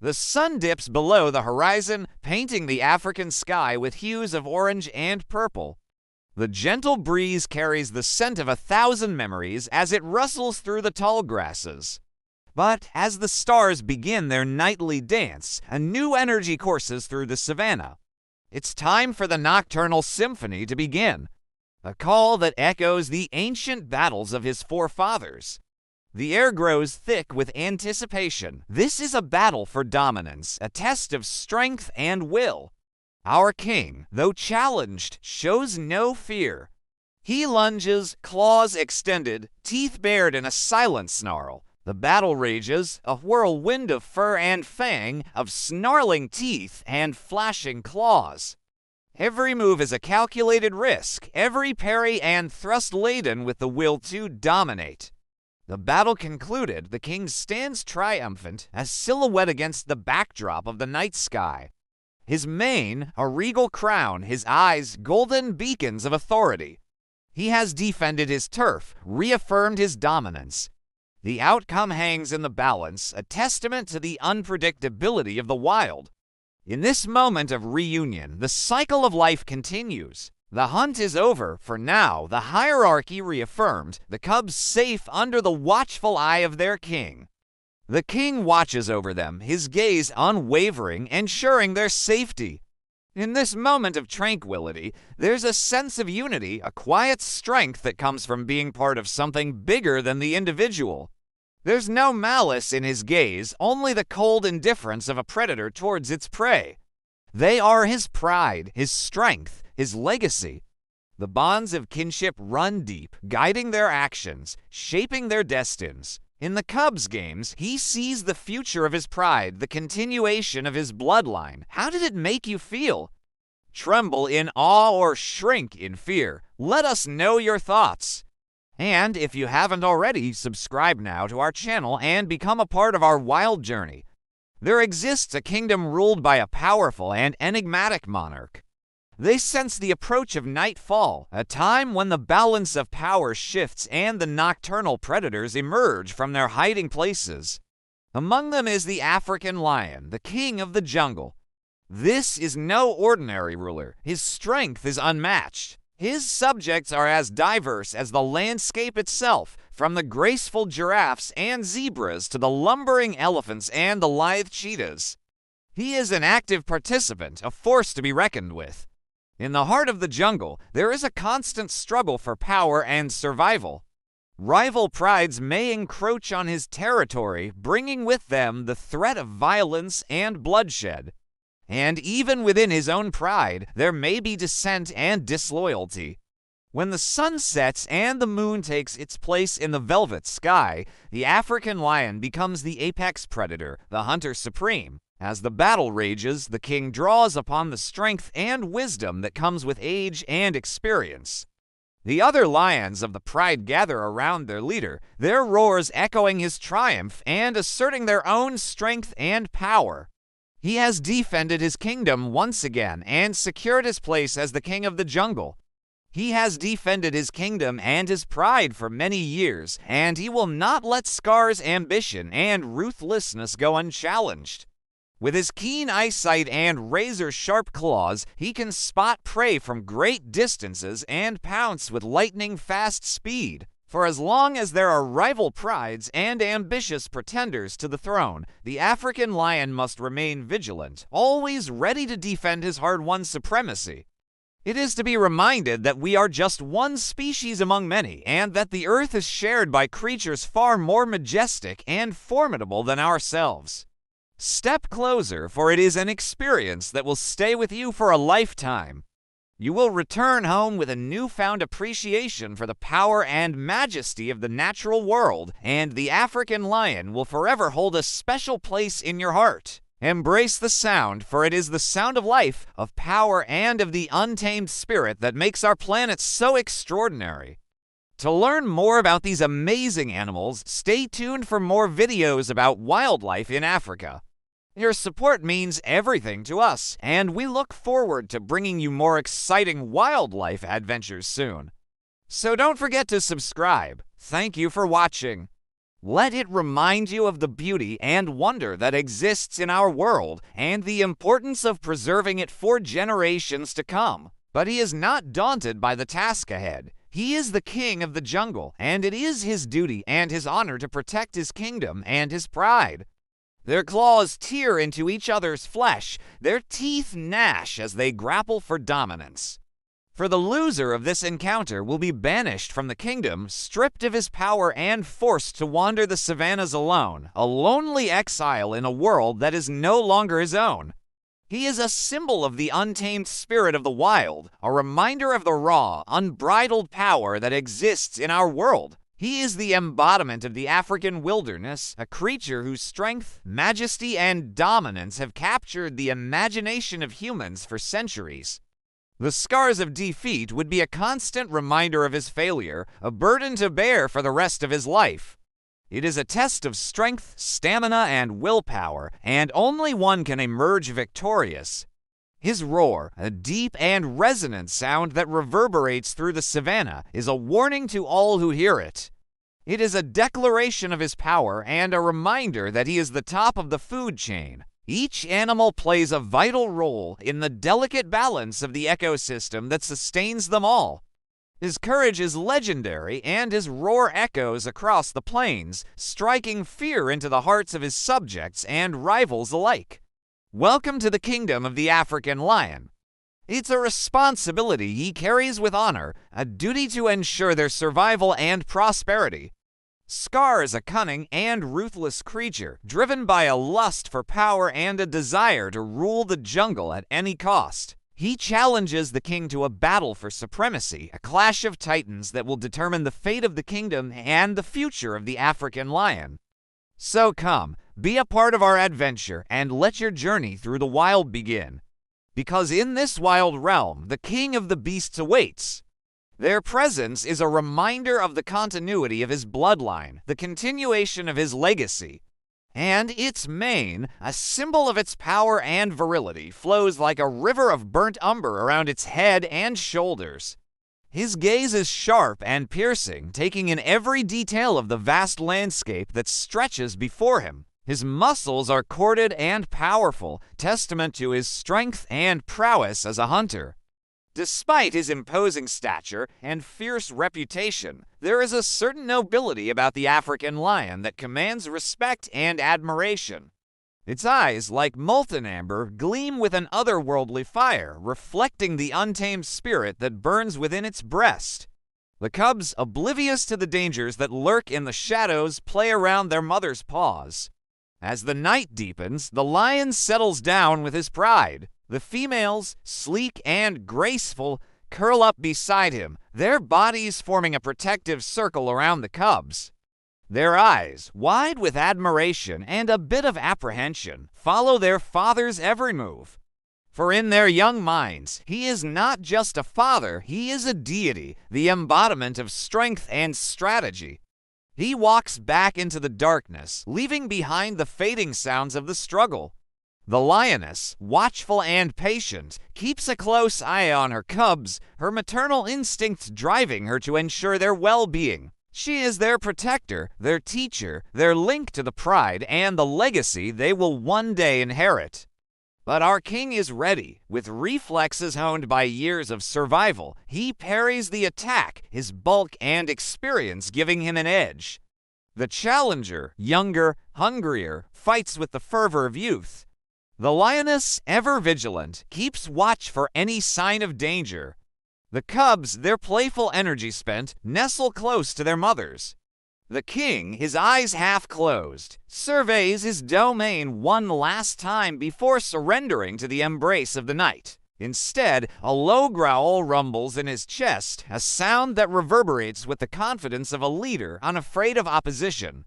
The sun dips below the horizon, painting the African sky with hues of orange and purple. The gentle breeze carries the scent of 1,000 memories as it rustles through the tall grasses. But as the stars begin their nightly dance, a new energy courses through the savannah. It's time for the nocturnal symphony to begin, a call that echoes the ancient battles of his forefathers. The air grows thick with anticipation. This is a battle for dominance, a test of strength and will. Our king, though challenged, shows no fear. He lunges, claws extended, teeth bared in a silent snarl. The battle rages, a whirlwind of fur and fang, of snarling teeth and flashing claws. Every move is a calculated risk, every parry and thrust laden with the will to dominate. The battle concluded, the king stands triumphant, a silhouette against the backdrop of the night sky. His mane, a regal crown, his eyes, golden beacons of authority. He has defended his turf, reaffirmed his dominance. The outcome hangs in the balance, a testament to the unpredictability of the wild. In this moment of reunion, the cycle of life continues. The hunt is over, for now, the hierarchy reaffirmed, the cubs safe under the watchful eye of their king. The king watches over them, his gaze unwavering, ensuring their safety. In this moment of tranquility, there's a sense of unity, a quiet strength that comes from being part of something bigger than the individual. There's no malice in his gaze, only the cold indifference of a predator towards its prey. They are his pride, his strength, his legacy. The bonds of kinship run deep, guiding their actions, shaping their destinies. In the Cubs games, he sees the future of his pride, the continuation of his bloodline. How did it make you feel? Tremble in awe or shrink in fear? Let us know your thoughts. And if you haven't already, subscribe now to our channel and become a part of our wild journey. There exists a kingdom ruled by a powerful and enigmatic monarch. They sense the approach of nightfall, a time when the balance of power shifts and the nocturnal predators emerge from their hiding places. Among them is the African lion, the king of the jungle. This is no ordinary ruler. His strength is unmatched. His subjects are as diverse as the landscape itself, from the graceful giraffes and zebras to the lumbering elephants and the lithe cheetahs. He is an active participant, a force to be reckoned with. In the heart of the jungle, there is a constant struggle for power and survival. Rival prides may encroach on his territory, bringing with them the threat of violence and bloodshed. And even within his own pride, there may be dissent and disloyalty. When the sun sets and the moon takes its place in the velvet sky, the African lion becomes the apex predator, the hunter supreme. As the battle rages, the king draws upon the strength and wisdom that comes with age and experience. The other lions of the pride gather around their leader, their roars echoing his triumph and asserting their own strength and power. He has defended his kingdom once again and secured his place as the king of the jungle. He has defended his kingdom and his pride for many years, and he will not let Scar's ambition and ruthlessness go unchallenged. With his keen eyesight and razor-sharp claws, he can spot prey from great distances and pounce with lightning-fast speed. For as long as there are rival prides and ambitious pretenders to the throne, the African lion must remain vigilant, always ready to defend his hard-won supremacy. It is to be reminded that we are just one species among many, and that the earth is shared by creatures far more majestic and formidable than ourselves. Step closer, for it is an experience that will stay with you for a lifetime. You will return home with a newfound appreciation for the power and majesty of the natural world, and the African lion will forever hold a special place in your heart. Embrace the sound, for it is the sound of life, of power, and of the untamed spirit that makes our planet so extraordinary. To learn more about these amazing animals, stay tuned for more videos about wildlife in Africa. Your support means everything to us, and we look forward to bringing you more exciting wildlife adventures soon. So don't forget to subscribe. Thank you for watching. Let it remind you of the beauty and wonder that exists in our world and the importance of preserving it for generations to come. But he is not daunted by the task ahead. He is the king of the jungle, and it is his duty and his honor to protect his kingdom and his pride. Their claws tear into each other's flesh, their teeth gnash as they grapple for dominance. For the loser of this encounter will be banished from the kingdom, stripped of his power and forced to wander the savannas alone, a lonely exile in a world that is no longer his own. He is a symbol of the untamed spirit of the wild, a reminder of the raw, unbridled power that exists in our world. He is the embodiment of the African wilderness, a creature whose strength, majesty, and dominance have captured the imagination of humans for centuries. The scars of defeat would be a constant reminder of his failure, a burden to bear for the rest of his life. It is a test of strength, stamina, and willpower, and only one can emerge victorious. His roar, a deep and resonant sound that reverberates through the savanna, is a warning to all who hear it. It is a declaration of his power and a reminder that he is the top of the food chain. Each animal plays a vital role in the delicate balance of the ecosystem that sustains them all. His courage is legendary, and his roar echoes across the plains, striking fear into the hearts of his subjects and rivals alike. Welcome to the kingdom of the African lion. It's a responsibility he carries with honor, a duty to ensure their survival and prosperity. Scar is a cunning and ruthless creature, driven by a lust for power and a desire to rule the jungle at any cost. He challenges the king to a battle for supremacy, a clash of titans that will determine the fate of the kingdom and the future of the African lion. So come, be a part of our adventure and let your journey through the wild begin. Because in this wild realm, the king of the beasts awaits. Their presence is a reminder of the continuity of his bloodline, the continuation of his legacy. And its mane, a symbol of its power and virility, flows like a river of burnt umber around its head and shoulders. His gaze is sharp and piercing, taking in every detail of the vast landscape that stretches before him. His muscles are corded and powerful, testament to his strength and prowess as a hunter. Despite his imposing stature and fierce reputation, there is a certain nobility about the African lion that commands respect and admiration. Its eyes, like molten amber, gleam with an otherworldly fire, reflecting the untamed spirit that burns within its breast. The cubs, oblivious to the dangers that lurk in the shadows, play around their mother's paws. As the night deepens, the lion settles down with his pride. The females, sleek and graceful, curl up beside him, their bodies forming a protective circle around the cubs. Their eyes, wide with admiration and a bit of apprehension, follow their father's every move. For in their young minds, he is not just a father, he is a deity, the embodiment of strength and strategy. He walks back into the darkness, leaving behind the fading sounds of the struggle. The lioness, watchful and patient, keeps a close eye on her cubs, her maternal instincts driving her to ensure their well-being. She is their protector, their teacher, their link to the pride and the legacy they will one day inherit. But our king is ready. With reflexes honed by years of survival, he parries the attack, his bulk and experience giving him an edge. The challenger, younger, hungrier, fights with the fervor of youth. The lioness, ever vigilant, keeps watch for any sign of danger. The cubs, their playful energy spent, nestle close to their mothers. The king, his eyes half closed, surveys his domain one last time before surrendering to the embrace of the night. Instead, a low growl rumbles in his chest, a sound that reverberates with the confidence of a leader unafraid of opposition,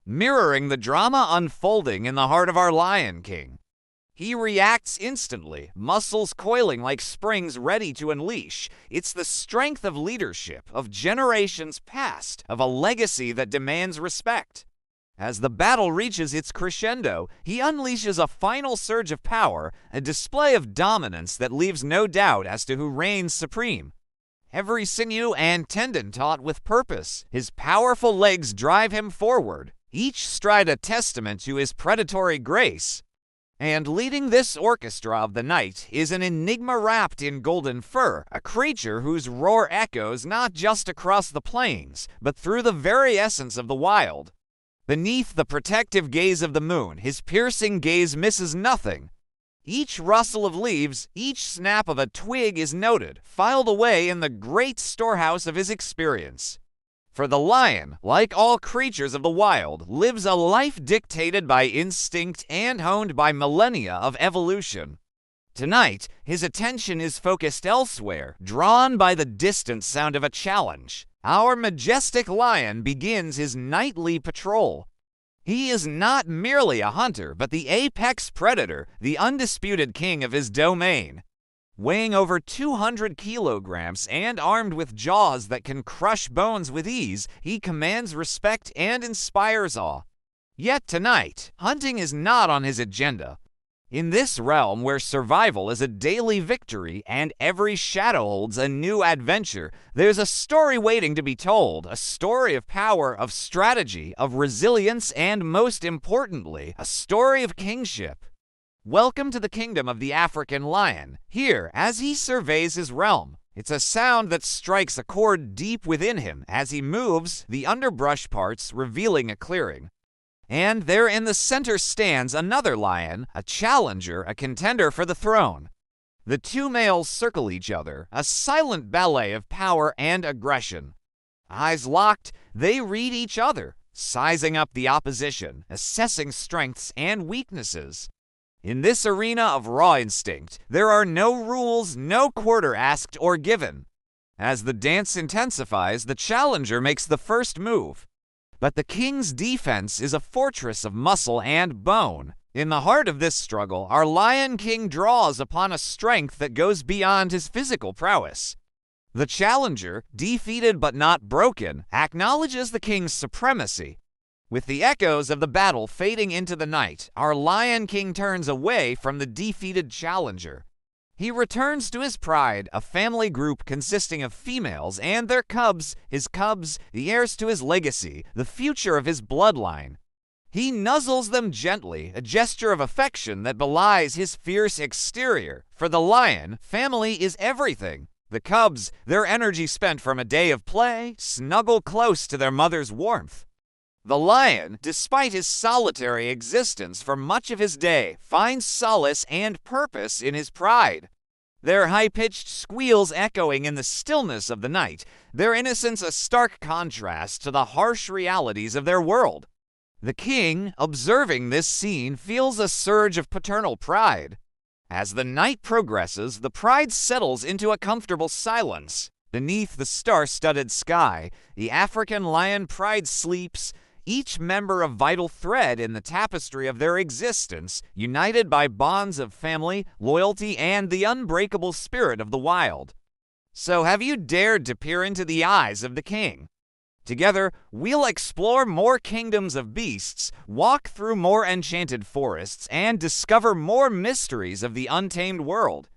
mirroring the drama unfolding in the heart of our Lion King. He reacts instantly, muscles coiling like springs ready to unleash. It's the strength of leadership, of generations past, of a legacy that demands respect. As the battle reaches its crescendo, he unleashes a final surge of power, a display of dominance that leaves no doubt as to who reigns supreme. Every sinew and tendon taut with purpose, his powerful legs drive him forward. each stride a testament to his predatory grace. And leading this orchestra of the night is an enigma wrapped in golden fur, a creature whose roar echoes not just across the plains, but through the very essence of the wild. Beneath the protective gaze of the moon, his piercing gaze misses nothing. Each rustle of leaves, each snap of a twig is noted, filed away in the great storehouse of his experience. For the lion, like all creatures of the wild, lives a life dictated by instinct and honed by millennia of evolution. Tonight, his attention is focused elsewhere, drawn by the distant sound of a challenge. Our majestic lion begins his nightly patrol. He is not merely a hunter, but the apex predator, the undisputed king of his domain. Weighing over 200 kilograms and armed with jaws that can crush bones with ease, he commands respect and inspires awe. Yet tonight, hunting is not on his agenda. In this realm where survival is a daily victory and every shadow holds a new adventure, there's a story waiting to be told, a story of power, of strategy, of resilience, and most importantly, a story of kingship. Welcome to the kingdom of the African lion. Here, as he surveys his realm, it's a sound that strikes a chord deep within him as he moves, the underbrush parts revealing a clearing. And there in the center stands another lion, a challenger, a contender for the throne. The two males circle each other, a silent ballet of power and aggression. Eyes locked, they read each other, sizing up the opposition, assessing strengths and weaknesses. In this arena of raw instinct, there are no rules, no quarter asked or given. As the dance intensifies, the challenger makes the first move. But the king's defense is a fortress of muscle and bone. In the heart of this struggle, our lion king draws upon a strength that goes beyond his physical prowess. The challenger, defeated but not broken, acknowledges the king's supremacy. With the echoes of the battle fading into the night, our lion king turns away from the defeated challenger. He returns to his pride, a family group consisting of females and their cubs, his cubs, the heirs to his legacy, the future of his bloodline. He nuzzles them gently, a gesture of affection that belies his fierce exterior. For the lion, family is everything. The cubs, their energy spent from a day of play, snuggle close to their mother's warmth. The lion, despite his solitary existence for much of his day, finds solace and purpose in his pride. Their high-pitched squeals echoing in the stillness of the night, their innocence a stark contrast to the harsh realities of their world. The king, observing this scene, feels a surge of paternal pride. As the night progresses, the pride settles into a comfortable silence. Beneath the star-studded sky, the African lion pride sleeps, each member a vital thread in the tapestry of their existence, united by bonds of family, loyalty, and the unbreakable spirit of the wild. So have you dared to peer into the eyes of the king? Together, we'll explore more kingdoms of beasts, walk through more enchanted forests, and discover more mysteries of the untamed world.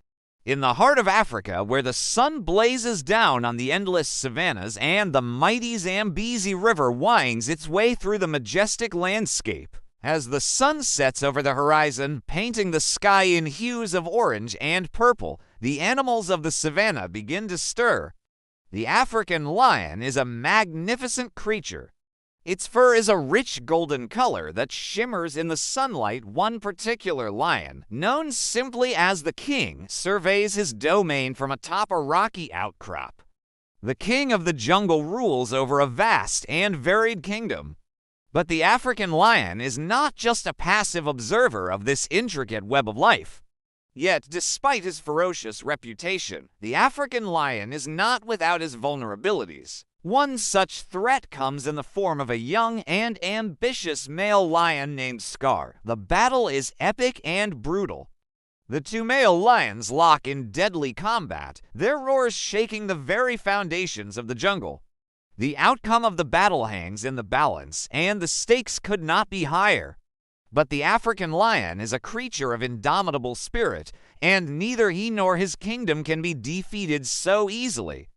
In the heart of Africa, where the sun blazes down on the endless savannas and the mighty Zambezi River winds its way through the majestic landscape, as the sun sets over the horizon, painting the sky in hues of orange and purple, the animals of the savannah begin to stir. The African lion is a magnificent creature. Its fur is a rich golden color that shimmers in the sunlight. One particular lion, known simply as the king, surveys his domain from atop a rocky outcrop. The king of the jungle rules over a vast and varied kingdom. But the African lion is not just a passive observer of this intricate web of life. Yet, despite his ferocious reputation, the African lion is not without his vulnerabilities. One such threat comes in the form of a young and ambitious male lion named Scar. The battle is epic and brutal. The two male lions lock in deadly combat, their roars shaking the very foundations of the jungle. The outcome of the battle hangs in the balance, and the stakes could not be higher. But the African lion is a creature of indomitable spirit, and neither he nor his kingdom can be defeated so easily.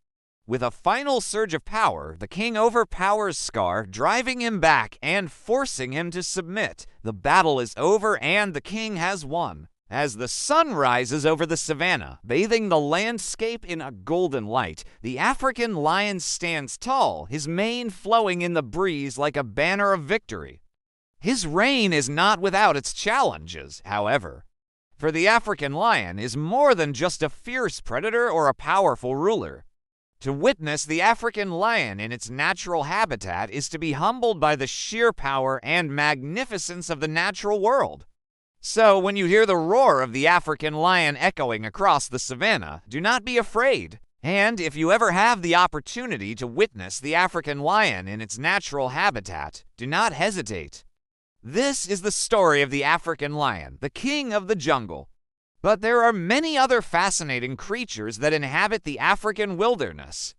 With a final surge of power, the king overpowers Scar, driving him back and forcing him to submit. The battle is over and the king has won. As the sun rises over the savannah, bathing the landscape in a golden light, the African lion stands tall, his mane flowing in the breeze like a banner of victory. His reign is not without its challenges, however. For the African lion is more than just a fierce predator or a powerful ruler. To witness the African lion in its natural habitat is to be humbled by the sheer power and magnificence of the natural world. So, when you hear the roar of the African lion echoing across the savannah, do not be afraid. And if you ever have the opportunity to witness the African lion in its natural habitat, do not hesitate. This is the story of the African lion, the king of the jungle. But there are many other fascinating creatures that inhabit the African wilderness.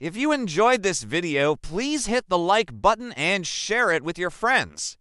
If you enjoyed this video, please hit the like button and share it with your friends.